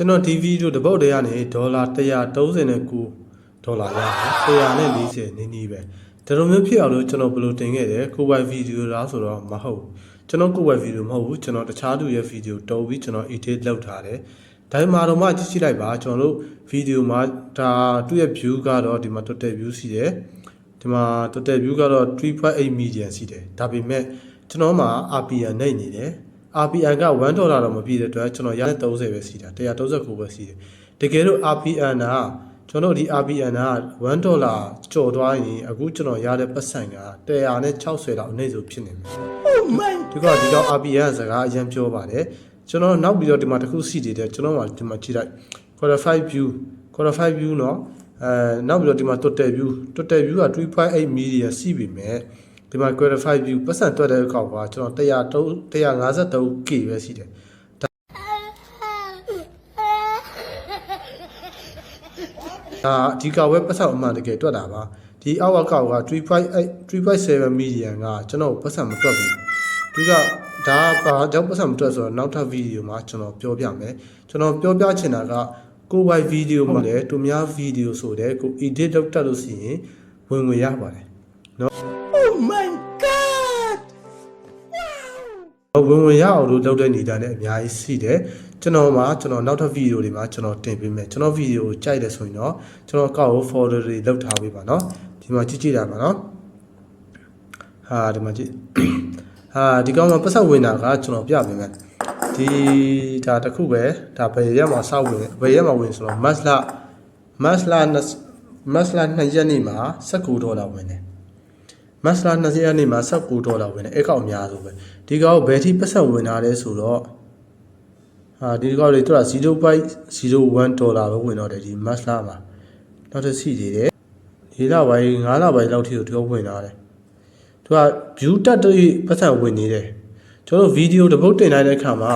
ကျွန်တော်ဒီဗီဒီယိုတစ်ပုတ်တည်းကနေဒေါ်လာ139ဒေါ်လာရတယ်140နီးပဲဒါလိုမျိုးဖြစ်အောင်လို့ကျွန်တော်ဘယ်လိုတင်ခဲ့တယ်ကိုယ်ပိုင်ဗီဒီယိုလားဆိုတော့မဟုတ်ကျွန်တော်ကိုယ်ပိုင်ဗီဒီယိုမဟုတ်ဘူးကျွန်တော်တခြားသူရဲ့ဗီဒီယိုတုံးပြီးကျွန်တော် edit လုပ်ထားတယ်ဒါမှမဟုတ်မှကြည့်လိုက်ပါကျွန်တော်တို့ဗီဒီယိုမှာဒါသူ့ရဲ့ view ကတော့ဒီမှာ total view ရှိတယ်ဒီမှာ total view ကတော့ 3.8 million ရှိတယ်ဒါပေမဲ့ကျွန်တော်မှာ RPM နဲ့နေတယ်RPM က$1တော့မပြည့်တဲ့အတွက်ကျွန်တော်ရတဲ့30ပဲရှိတာ139ပဲရှိတယ်တကယ်လို့ RPM ကကျွန်တော်ဒီ RPM က$1ကျော်သွားရင်အခုကျွန်တော်ရတဲ့ပတ်စံက160လောက်အနည်းဆုံးဖြစ်နေမယ် Oh my ဒီတော့ RPM စကားအရင်ပြောပါတယ်ကျွန်တော်နောက်ပြီးတော့ဒီမှာတစ်ခုရှိသေးတယ်ကျွန်တော်ဒီမှာကြည့်လိုက် qualified view เนาะနောက်ပြီးတော့ဒီမှာ total view က 3.8 million ရှိပြီမဲ့ဒီမှာ qualified view ပတ်စံတွက်တဲ့အခါကကျွန်တော်153k ပဲရှိတယ်ဒီကဝက်ပတ်စံအမှန်တကယ်တွက်တာပါဒီအောက်ကက 3.7 million ကကျွန်တော်ပတ်စံမတွက်ဘူးသူကဒါပါကြောက်ပတ်စံမတွက်ဆိုတော့နောက်ထပ်ဗီဒီယိုမှာကျွန်တော်ပြောပြမယ်ကျွန်တော်ပြောပြချင်တာကကိုယ်ပိုင်ဗီဒီယိုမှာလည်းသူများဗီဒီယိုဆိုတဲ့ကို edit လုပ်တတ်လို့ရှိရင်ဝင်ရပါတယ်เนาะ Oh my god ဝင်ရအောင်လို့လုပ်တဲ့နေတာလည်းအများကြီးရှိတယ်ကျွန်တော်နောက်ထပ်ဗီဒီယိုတွေမှာကျွန်တော်တင်ပေးမယ်ကျွန်တော်ဗီဒီယိုကိုကြိုက်တယ်ဆိုရင်တော့ကျွန်တော်ကောက်ကို folder တွေလုပ်ထားပေးပါเนาะဒီမှာကြည့်တာပါเนาะဒီမှာကြည့်ဒီကောင်မှာပတ်သက်ဝင်တာကကျွန်တော်ပြပေးမယ်ဒီဒါတခုပဲဒါဘယ်ရက်မှာစောက်ဝင်ဘယ်ရက်မှာဝင်ဆိုတော့မတ်လ2ရက်နေ့မှာ$19ဝင်တယ်မတ်လ2ရက်နေ့မှာ$19ဝင်တယ်အဲ့ကောင်အများဆုံးပဲဒီကောင်ဘယ်ထိပတ်သက်ဝင်တာလဲဆိုတော့ဒီကောင်တွေသူက$0.01ပဲဝင်တော့တယ်ဒီမတ်လမှာနောက်တစ်စီသေးတယ်ဒီလပိုင်း9လပိုင်းလောက်ထိကိုသူဝင်လာတယ်သူက view တက်တဲ့ပတ်သက်ဝင်နေတယ်ကျွန်တော်ဗီဒီယိုတစ်ပုတ်တင်လိုက်တဲ့အခါမှာ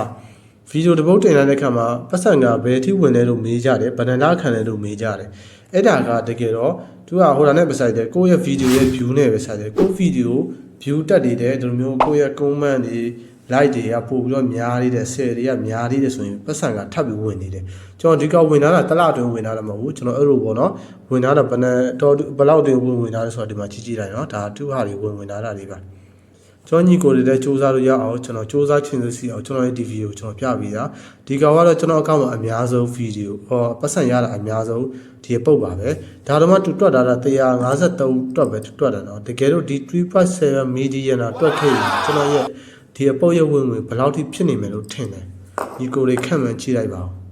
ပတ်စံကဘယ်ထိဝင်လဲလို့မေးကြတယ်ဗန္ဒနာခံတယ်လို့မေးကြတယ်အဲ့ဒါကတကယ်တော့သူကဟိုတာနဲ့ပဲဆိုင်တယ်ကိုယ့်ရဲ့ဗီဒီယိုရဲ့ view နဲ့ပဲဆိုင်တယ်ကိုယ့်ဗီဒီယို view တက်နေတယ်ဒီလိုမျိုးကိုယ့်ရဲ့ comment တွေ like တွေကပို့ပြီးတော့များနေတယ် share တွေကများနေတယ်ဆိုရင်ပတ်စံကထပ်ပြီးဝင်နေတယ်ကျွန်တော်ဒီကောက်ဝင်လာတာတစ်လအတွင်းဝင်လာတာမဟုတ်ဘူးကျွန်တော်အဲ့လိုပေါ့နော်ဝင်လာတာဘယ်လောက်တွင်ဝင်လာလဲဆိုတော့ဒီမှာကြည့်လိုက်နော်ဒါသူ့ဟာတွေဝင်လာတာတွေပါကျွန်တော်ညီကိုတွေလည်းစူးစမ်းလို့ရအောင်ကျွန်တော်စူးစမ်းချင်လို့ရှိအောင်ကျွန်တော်ရဲ့ဒီဗီဒီယိုကျွန်တော်ပြပေးတာဒီကောင်ကတော့ကျွန်တော်အကောင့်မှာအများဆုံးဗီဒီယိုပတ်စံရတာအများဆုံးဒီပုတ်ပါပဲဒါတော့မှသူတွက်တာ153တွက်ပဲတွက်တာနော်တကယ်လို့ဒီ 3.7 million တွက်ခဲ့ရင်ကျွန်တော်ရဲ့ဒီအပုတ်ရဝင်ဘယ်လောက်ထိဖြစ်နေမယ်လို့ထင်တယ်ညီကိုတွေခန့်မှန်းကြည့်လိုက်ပါဦး